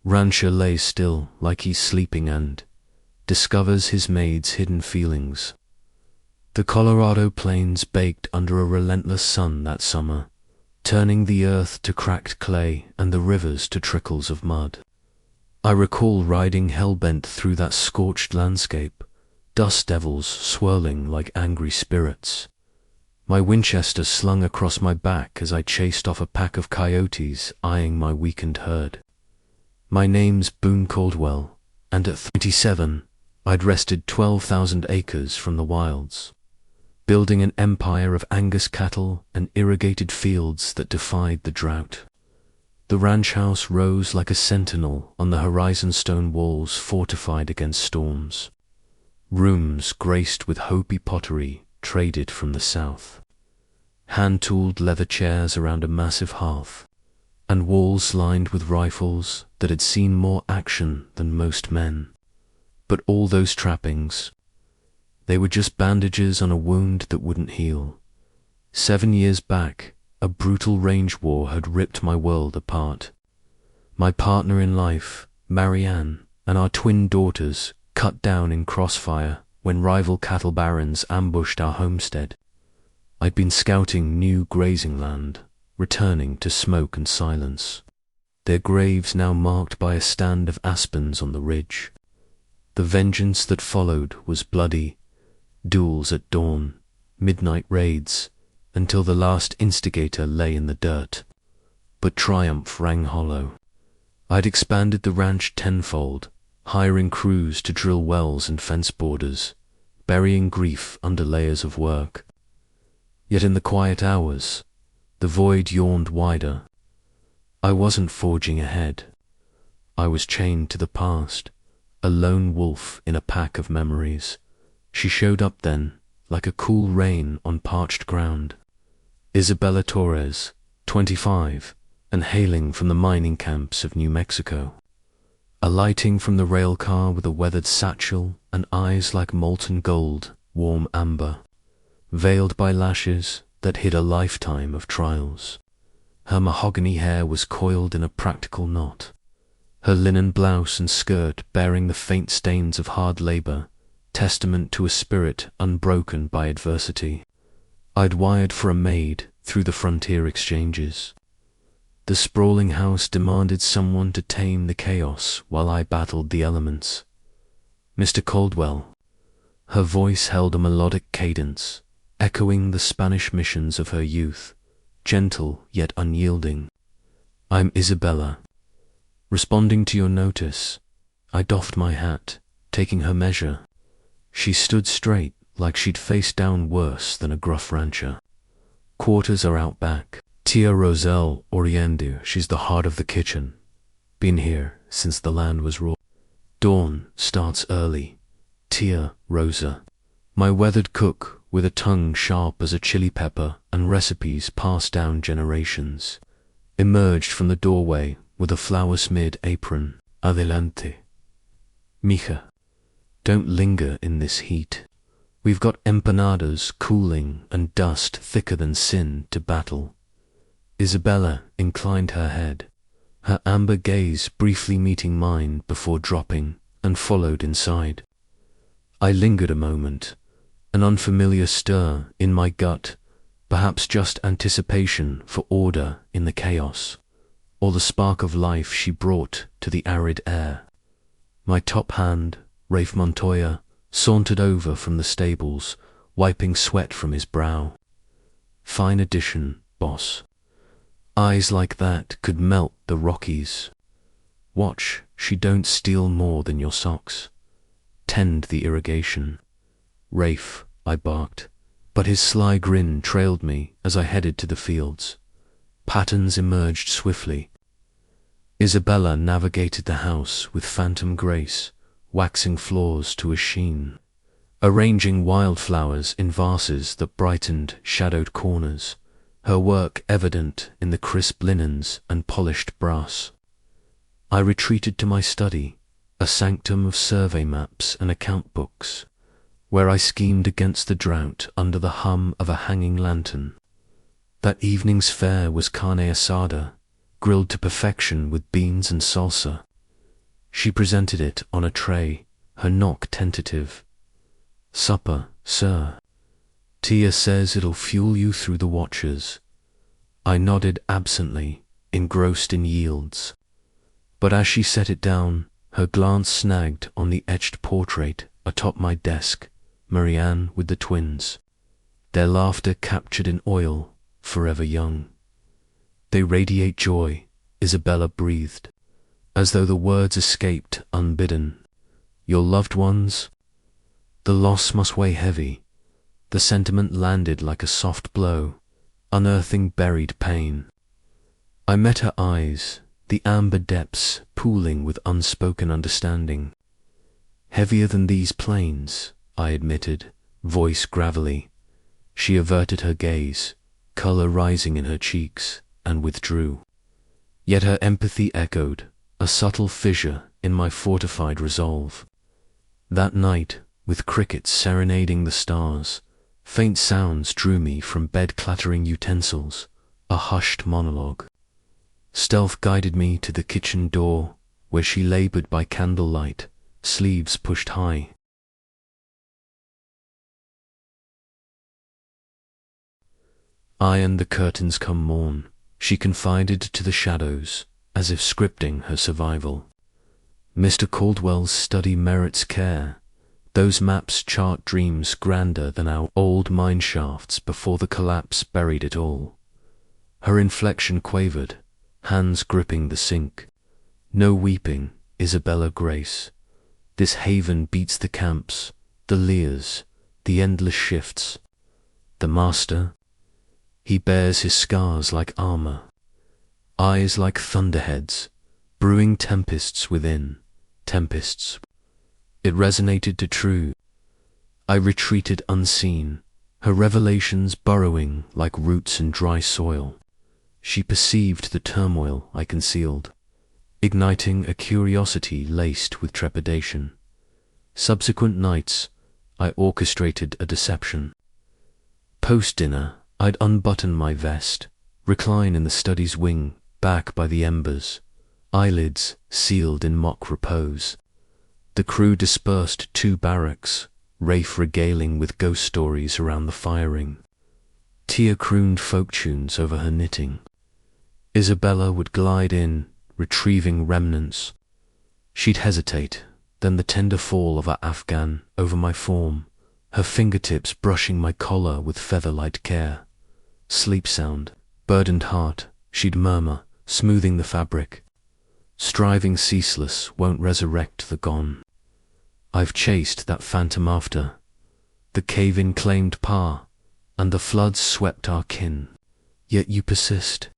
Rancher lay still like he's sleeping and discovers his maid's hidden feelings. The Colorado plains baked under a relentless sun that summer, turning the earth to cracked clay and the rivers to trickles of mud. I recall riding hell-bent through that scorched landscape, dust devils swirling like angry spirits. My Winchester slung across my back as I chased off a pack of coyotes eyeing my weakened herd. My name's Boone Caldwell, and at 27, I'd wrested 12,000 acres from the wilds, building an empire of Angus cattle and irrigated fields that defied the drought. The ranch house rose like a sentinel on the horizon stone walls fortified against storms. Rooms graced with Hopi pottery traded from the south. Hand-tooled leather chairs around a massive hearth, and walls lined with rifles that had seen more action than most men. But all those trappings, they were just bandages on a wound that wouldn't heal. 7 years back, a brutal range war had ripped my world apart. My partner in life, Marianne, and our twin daughters cut down in crossfire when rival cattle barons ambushed our homestead. I'd been scouting new grazing land, returning to smoke and silence, their graves now marked by a stand of aspens on the ridge. The vengeance that followed was bloody, duels at dawn, midnight raids, until the last instigator lay in the dirt. But triumph rang hollow. I'd expanded the ranch tenfold, hiring crews to drill wells and fence borders, burying grief under layers of work. Yet in the quiet hours, the void yawned wider. I wasn't forging ahead. I was chained to the past, a lone wolf in a pack of memories. She showed up then, like a cool rain on parched ground. Isabella Torres, 25, and hailing from the mining camps of New Mexico. Alighting from the rail car with a weathered satchel and eyes like molten gold, warm amber, veiled by lashes that hid a lifetime of trials. Her mahogany hair was coiled in a practical knot, her linen blouse and skirt bearing the faint stains of hard labor, testament to a spirit unbroken by adversity. I'd wired for a maid through the frontier exchanges. The sprawling house demanded someone to tame the chaos while I battled the elements. Mr. Caldwell. Her voice held a melodic cadence, echoing the Spanish missions of her youth, gentle yet unyielding. I'm Isabella. Responding to your notice, I doffed my hat, taking her measure. She stood straight, like she'd faced down worse than a gruff rancher. Quarters are out back. Tia Roselle Oriendu, she's the heart of the kitchen. Been here since the land was raw. Dawn starts early. Tia Rosa. My weathered cook, with a tongue sharp as a chili pepper and recipes passed down generations, emerged from the doorway with a flower-smeared apron. Adelante. Mija, don't linger in this heat. We've got empanadas cooling and dust thicker than sin to battle. Isabella inclined her head, her amber gaze briefly meeting mine before dropping, and followed inside. I lingered a moment, an unfamiliar stir in my gut, perhaps just anticipation for order in the chaos, or the spark of life she brought to the arid air. My top hand, Rafe Montoya, sauntered over from the stables, wiping sweat from his brow. Fine addition, boss. Eyes like that could melt the Rockies. Watch, she don't steal more than your socks. Tend the irrigation. Rafe, I barked, but his sly grin trailed me as I headed to the fields. Patterns emerged swiftly. Isabella navigated the house with phantom grace, waxing floors to a sheen, arranging wildflowers in vases that brightened shadowed corners, her work evident in the crisp linens and polished brass. I retreated to my study, a sanctum of survey maps and account books, where I schemed against the drought under the hum of a hanging lantern. That evening's fare was carne asada, grilled to perfection with beans and salsa, She presented it on a tray, her knock tentative. "Supper, sir. Tia says it'll fuel you through the watches." I nodded absently, engrossed in yields. But as she set it down, her glance snagged on the etched portrait atop my desk, Marianne with the twins. Their laughter captured in oil, forever young. "They radiate joy," Isabella breathed, as though the words escaped unbidden. "Your loved ones?" The loss must weigh heavy. The sentiment landed like a soft blow, unearthing buried pain. I met her eyes, the amber depths pooling with unspoken understanding. "Heavier than these plains," I admitted, voice gravelly. She averted her gaze, color rising in her cheeks, and withdrew. Yet her empathy echoed, a subtle fissure in my fortified resolve. That night, with crickets serenading the stars, faint sounds drew me from bed-clattering utensils, a hushed monologue. Stealth guided me to the kitchen door, where she labored by candlelight, sleeves pushed high. "Iron the curtains come morn," she confided to the shadows, as if scripting her survival. "Mr. Caldwell's study merits care. Those maps chart dreams grander than our old mine shafts before the collapse buried it all." Her inflection quavered, hands gripping the sink. "No weeping, Isabella Grace. This haven beats the camps, the leers, the endless shifts. The master, he bears his scars like armor, eyes like thunderheads, brewing tempests within, tempests." It resonated to true. I retreated unseen, her revelations burrowing like roots in dry soil. She perceived the turmoil I concealed, igniting a curiosity laced with trepidation. Subsequent nights, I orchestrated a deception. Post-dinner, I'd unbutton my vest, recline in the study's wing, back by the embers, eyelids sealed in mock repose. The crew dispersed to barracks, Rafe regaling with ghost stories around the firing. Tia crooned folk tunes over her knitting. Isabella would glide in, retrieving remnants. She'd hesitate, then the tender fall of her Afghan over my form, her fingertips brushing my collar with feather-light care. "Sleep sound, burdened heart," she'd murmur, smoothing the fabric. "Striving ceaseless won't resurrect the gone. I've chased that phantom after. The cave-in claimed Pa, and the floods swept our kin. Yet you persist.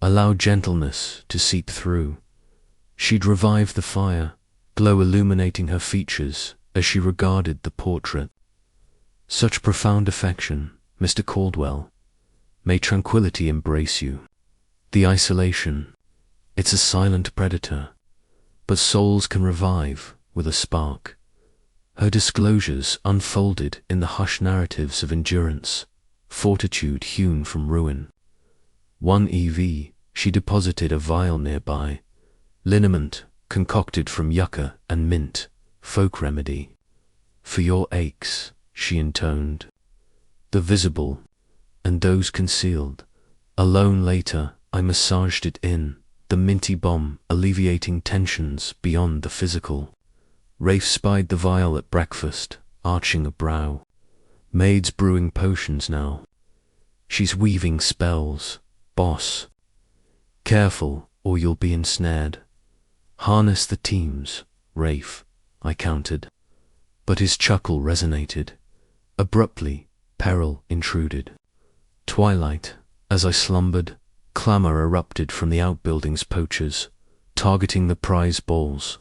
Allow gentleness to seep through." She'd revive the fire, glow illuminating her features as she regarded the portrait. "Such profound affection, Mr. Caldwell. May tranquility embrace you. The isolation, it's a silent predator, but souls can revive with a spark." Her disclosures unfolded in the hushed narratives of endurance, fortitude hewn from ruin. One EV, she deposited a vial nearby, liniment concocted from yucca and mint, folk remedy. "For your aches," she intoned. The visible, and those concealed. Alone later, I massaged it in, the minty bomb alleviating tensions beyond the physical. Rafe spied the vial at breakfast, arching a brow. "Maid's brewing potions now. She's weaving spells, boss. Careful, or you'll be ensnared. Harness the teams, Rafe," I countered. But his chuckle resonated. Abruptly, peril intruded. Twilight, as I slumbered, clamor erupted from the outbuilding's poachers, targeting the prize balls.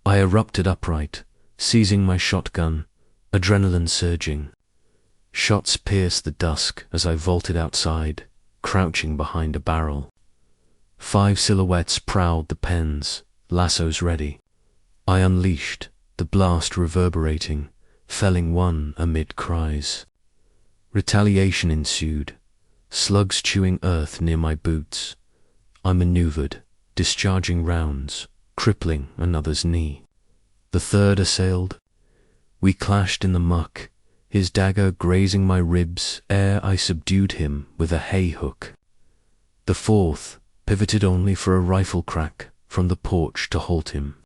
I erupted upright, seizing my shotgun, adrenaline surging. Shots pierced the dusk as I vaulted outside, crouching behind a barrel. 5 silhouettes prowled the pens, lassos ready. I unleashed, the blast reverberating, felling one amid cries. Retaliation ensued, slugs chewing earth near my boots. I maneuvered, discharging rounds, crippling another's knee. The third assailed. We clashed in the muck, his dagger grazing my ribs ere I subdued him with a hay-hook. The fourth pivoted only for a rifle crack from the porch to halt him.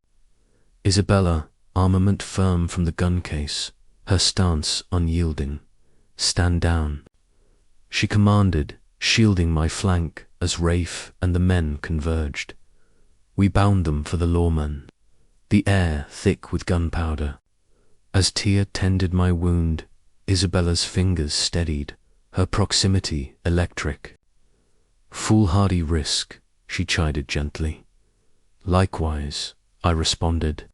Isabella, armament firm from the gun case, her stance unyielding. "Stand down," she commanded, shielding my flank as Rafe and the men converged. We bound them for the lawman, the air thick with gunpowder. As Tia tended my wound, Isabella's fingers steadied, her proximity electric. "Foolhardy risk," she chided gently. "Likewise," I responded,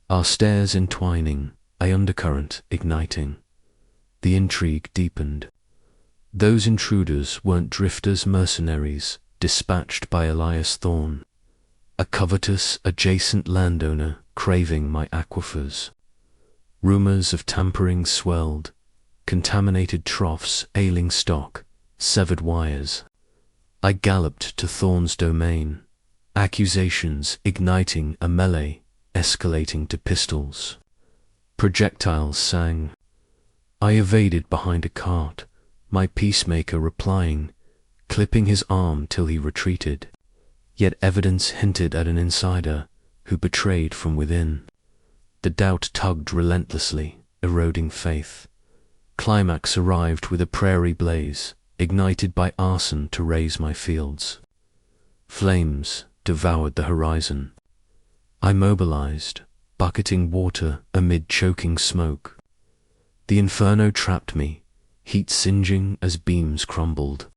our stares entwining, a undercurrent igniting. The intrigue deepened. Those intruders weren't drifters, mercenaries, dispatched by Elias Thorne, a covetous adjacent landowner craving my aquifers. Rumors of tampering swelled, contaminated troughs, ailing stock, severed wires. I galloped to Thorne's domain, accusations igniting a melee, escalating to pistols. Projectiles sang. I evaded behind a cart, my peacemaker replying, clipping his arm till he retreated. Yet evidence hinted at an insider who betrayed from within. The doubt tugged relentlessly, eroding faith. Climax arrived with a prairie blaze, ignited by arson to raise my fields. Flames devoured the horizon. I mobilized, bucketing water amid choking smoke. The inferno trapped me, heat singeing as beams crumbled.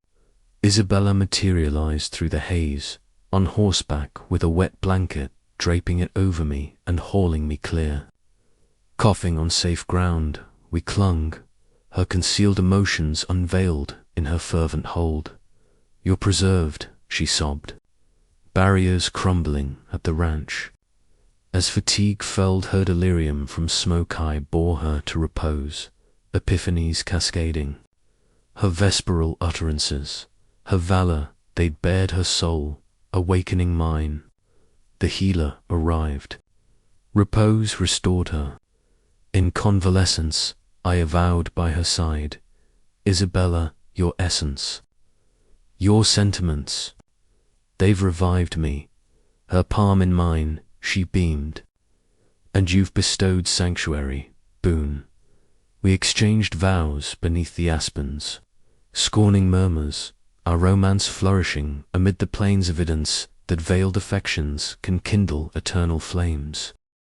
Isabella materialized through the haze, on horseback with a wet blanket draping it over me and hauling me clear. Coughing on safe ground, we clung, her concealed emotions unveiled in her fervent hold. "You're preserved," she sobbed, barriers crumbling at the ranch. As fatigue felled her delirium from smoke, I bore her to repose, epiphanies cascading. Her vesperal utterances, her valor, they'd bared her soul, awakening mine. The healer arrived. Repose restored her. In convalescence, I avowed by her side, "Isabella, your essence, your sentiments, they've revived me." Her palm in mine, she beamed. "And you've bestowed sanctuary, boon." We exchanged vows beneath the aspens, scorning murmurs, our romance flourishing amid the plains evidence that veiled affections can kindle eternal flames.